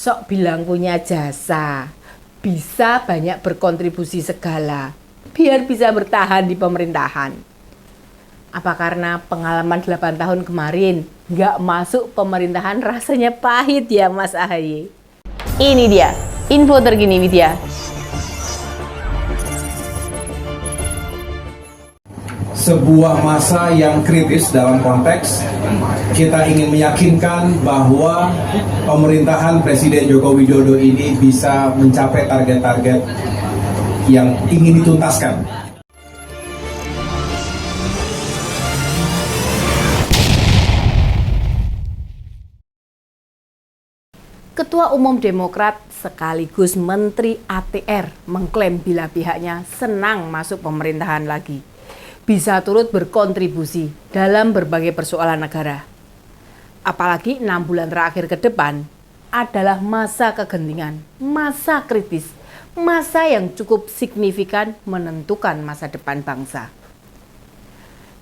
sok bilang punya jasa, bisa banyak berkontribusi segala, biar bisa bertahan di pemerintahan. Apa karena pengalaman 8 tahun kemarin nggak masuk pemerintahan rasanya pahit ya Mas AHY? Ini dia, info terkini Widya. Sebuah masa yang kritis dalam konteks kita ingin meyakinkan bahwa pemerintahan Presiden Joko Widodo ini bisa mencapai target-target yang ingin dituntaskan. Ketua Umum Demokrat sekaligus Menteri ATR mengklaim bila pihaknya senang masuk pemerintahan lagi, bisa turut berkontribusi dalam berbagai persoalan negara. Apalagi 6 bulan terakhir ke depan adalah masa kegentingan, masa kritis, masa yang cukup signifikan menentukan masa depan bangsa.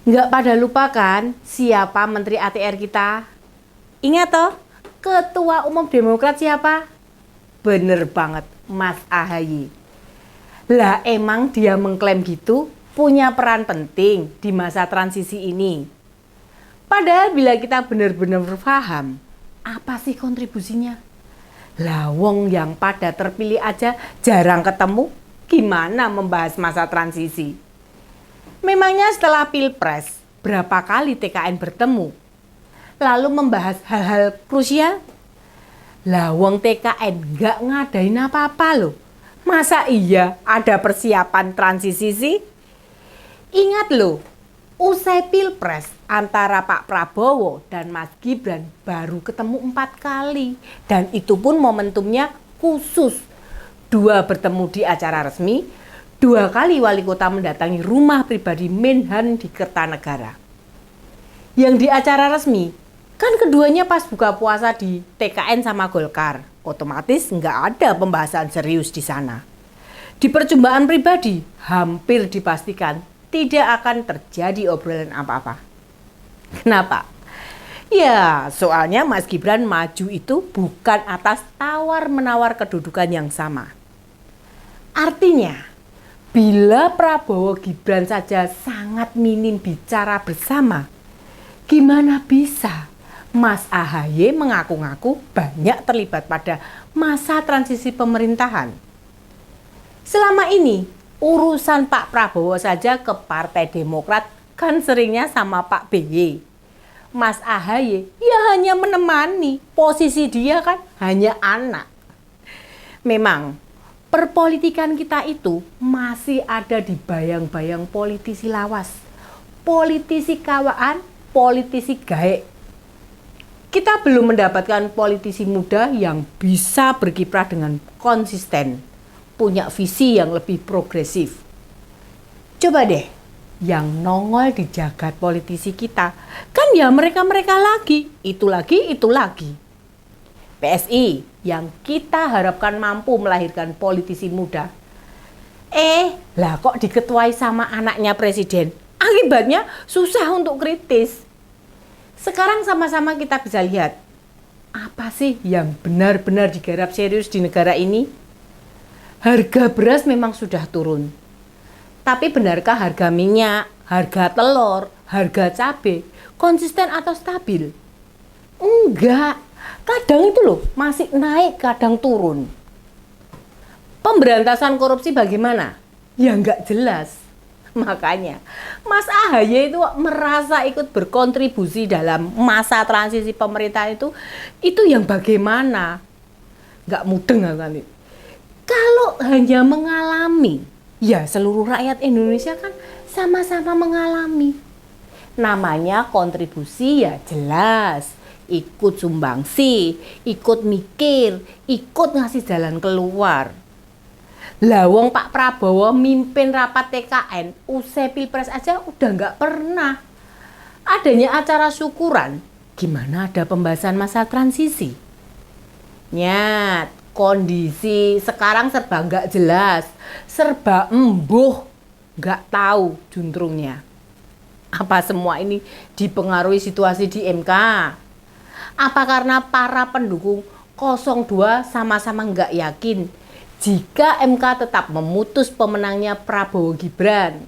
Nggak pada lupa kan siapa Menteri ATR kita? Ingat toh, Ketua Umum Demokrat siapa? Bener banget, Mas AHY. Lah emang dia mengklaim gitu punya peran penting di masa transisi ini. Padahal bila kita benar-benar paham, apa sih kontribusinya? Lah wong yang pada terpilih aja jarang ketemu, gimana membahas masa transisi? Memangnya setelah Pilpres, berapa kali TKN bertemu? Lalu membahas hal-hal krusial? Lah wong TKN gak ngadain apa-apa loh. Masa iya ada persiapan transisi sih? Ingat loh, usai Pilpres antara Pak Prabowo dan Mas Gibran baru ketemu 4 kali. Dan itu pun momentumnya khusus. 2 bertemu di acara resmi, 2 kali wali kota mendatangi rumah pribadi Menhan di Kertanegara. Yang di acara resmi, kan keduanya pas buka puasa di TKN sama Golkar. Otomatis nggak ada pembahasan serius di sana. Di perjumpaan pribadi, hampir dipastikan tidak akan terjadi obrolan apa-apa. Kenapa? Ya, soalnya Mas Gibran maju itu bukan atas tawar-menawar kedudukan yang sama. Artinya, bila Prabowo Gibran saja sangat minim bicara bersama, gimana bisa Mas AHY mengaku-ngaku banyak terlibat pada masa transisi pemerintahan? Selama ini, urusan Pak Prabowo saja ke Partai Demokrat kan seringnya sama Pak BY. Mas AHY ya hanya menemani, posisi dia kan hanya anak. Memang, perpolitikan kita itu masih ada di bayang-bayang politisi lawas, politisi kawaan, politisi gaek. Kita belum mendapatkan politisi muda yang bisa berkiprah dengan konsisten, punya visi yang lebih progresif. Coba deh, yang nongol di jagat politisi kita, kan ya mereka-mereka lagi, itu lagi, itu lagi. PSI yang kita harapkan mampu melahirkan politisi muda. Lah kok diketuai sama anaknya presiden? Akibatnya susah untuk kritis. Sekarang sama-sama kita bisa lihat, apa sih yang benar-benar digarap serius di negara ini? Harga beras memang sudah turun. Tapi benarkah harga minyak, harga telur, harga cabai konsisten atau stabil? Enggak. Kadang itu loh masih naik, kadang turun. Pemberantasan korupsi bagaimana? Ya enggak jelas. Makanya Mas AHY itu merasa ikut berkontribusi dalam masa transisi pemerintahan itu yang bagaimana? Nggak mudeng kan? Kalau hanya mengalami, ya seluruh rakyat Indonesia kan sama-sama mengalami. Namanya kontribusi ya jelas, ikut sumbangsi, ikut mikir, ikut ngasih jalan keluar. Lah wong Pak Prabowo mimpin rapat TKN usai Pilpres aja udah nggak pernah. Adanya acara syukuran, gimana ada pembahasan masa transisi? Nyat, kondisi sekarang serba nggak jelas, serba embuh, nggak tahu juntrungnya. Apa semua ini dipengaruhi situasi di MK? Apa karena para pendukung 02 sama-sama nggak yakin jika MK tetap memutus pemenangnya Prabowo Gibran.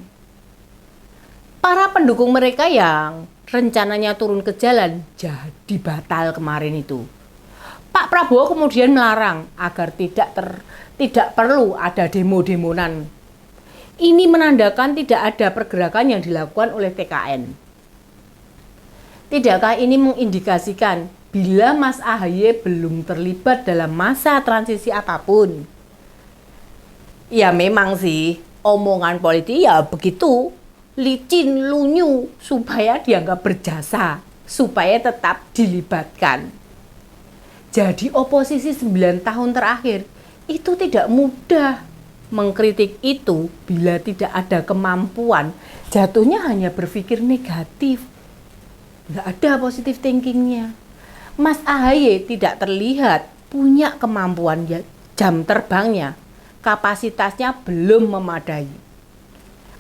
Para pendukung mereka yang rencananya turun ke jalan jadi batal kemarin itu. Pak Prabowo kemudian melarang agar tidak perlu ada demo-demonan. Ini menandakan tidak ada pergerakan yang dilakukan oleh TKN. Tidakkah ini mengindikasikan bila Mas AHY belum terlibat dalam masa transisi apapun? Ya memang sih, omongan politik ya begitu, licin, lunyu, supaya dianggap berjasa, supaya tetap dilibatkan. Jadi oposisi 9 tahun terakhir itu tidak mudah. Mengkritik itu bila tidak ada kemampuan, jatuhnya hanya berpikir negatif. Nggak ada positive thinkingnya. Mas AHY tidak terlihat punya kemampuan, jam terbangnya, kapasitasnya belum memadai.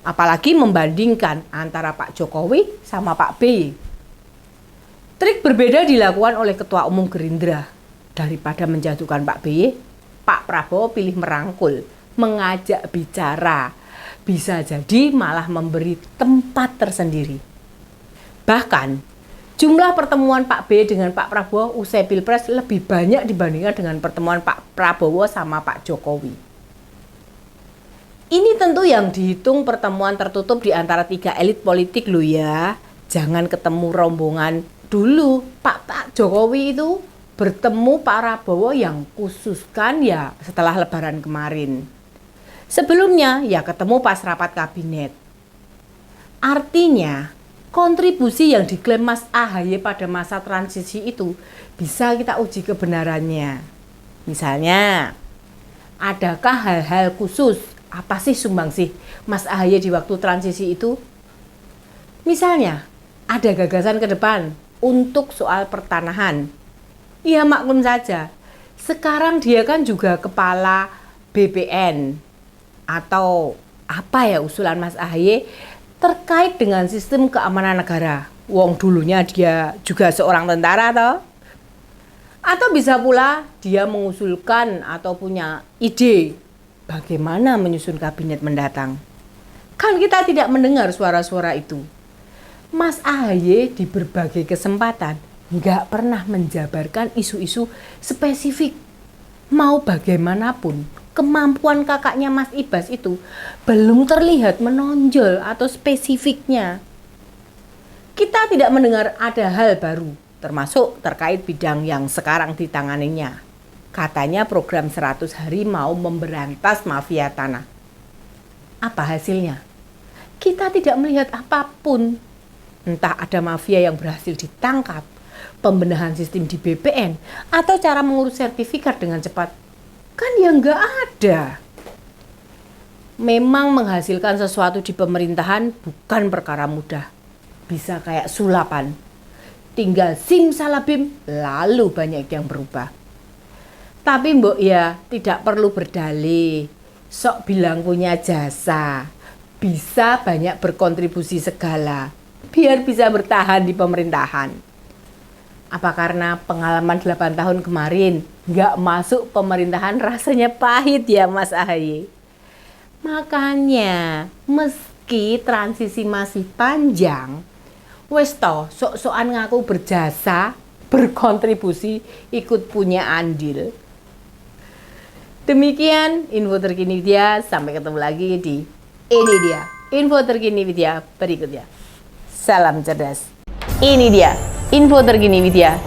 Apalagi membandingkan antara Pak Jokowi sama Pak BY. Trik berbeda dilakukan oleh Ketua Umum Gerindra. Daripada menjatuhkan Pak BY, Pak Prabowo pilih merangkul, mengajak bicara. Bisa jadi malah memberi tempat tersendiri. Bahkan, jumlah pertemuan Pak BY dengan Pak Prabowo usai Pilpres lebih banyak dibandingkan dengan pertemuan Pak Prabowo sama Pak Jokowi. Ini tentu yang dihitung pertemuan tertutup di antara 3 elit politik loh ya. Jangan ketemu rombongan dulu. Pak Jokowi itu bertemu Pak Prabowo yang khususkan ya setelah Lebaran kemarin. Sebelumnya ya ketemu pas rapat kabinet. Artinya kontribusi yang diklaim Mas AHY pada masa transisi itu bisa kita uji kebenarannya. Misalnya, adakah hal-hal khusus? Apa sih sumbangsih Mas AHY di waktu transisi itu? Misalnya, ada gagasan ke depan untuk soal pertanahan. Ya maklum saja, sekarang dia kan juga kepala BPN. Atau apa ya usulan Mas AHY terkait dengan sistem keamanan negara. Wong dulunya dia juga seorang tentara toh. Atau bisa pula dia mengusulkan atau punya ide bagaimana menyusun kabinet mendatang. Kan kita tidak mendengar suara-suara itu. Mas AHY di berbagai kesempatan nggak pernah menjabarkan isu-isu spesifik. Mau bagaimanapun, kemampuan kakaknya Mas Ibas itu belum terlihat menonjol atau spesifiknya. Kita tidak mendengar ada hal baru, termasuk terkait bidang yang sekarang ditanganinya. Katanya program 100 hari mau memberantas mafia tanah. Apa hasilnya? Kita tidak melihat apapun. Entah ada mafia yang berhasil ditangkap, pembenahan sistem di BPN, atau cara mengurus sertifikat dengan cepat. Kan ya nggak ada. Memang menghasilkan sesuatu di pemerintahan bukan perkara mudah. Bisa kayak sulapan. Tinggal simsalabim, lalu banyak yang berubah. Tapi mbok ya tidak perlu berdalih, sok bilang punya jasa, bisa banyak berkontribusi segala, biar bisa bertahan di pemerintahan. Apa karena pengalaman 8 tahun kemarin nggak masuk pemerintahan rasanya pahit ya Mas AHY? Makanya meski transisi masih panjang, wes toh sok-sokan ngaku berjasa, berkontribusi, ikut punya andil. Demikian info terkini dia, sampai ketemu lagi di ini dia info terkini Widya berikutnya. Salam cerdas. Ini dia info terkini Widya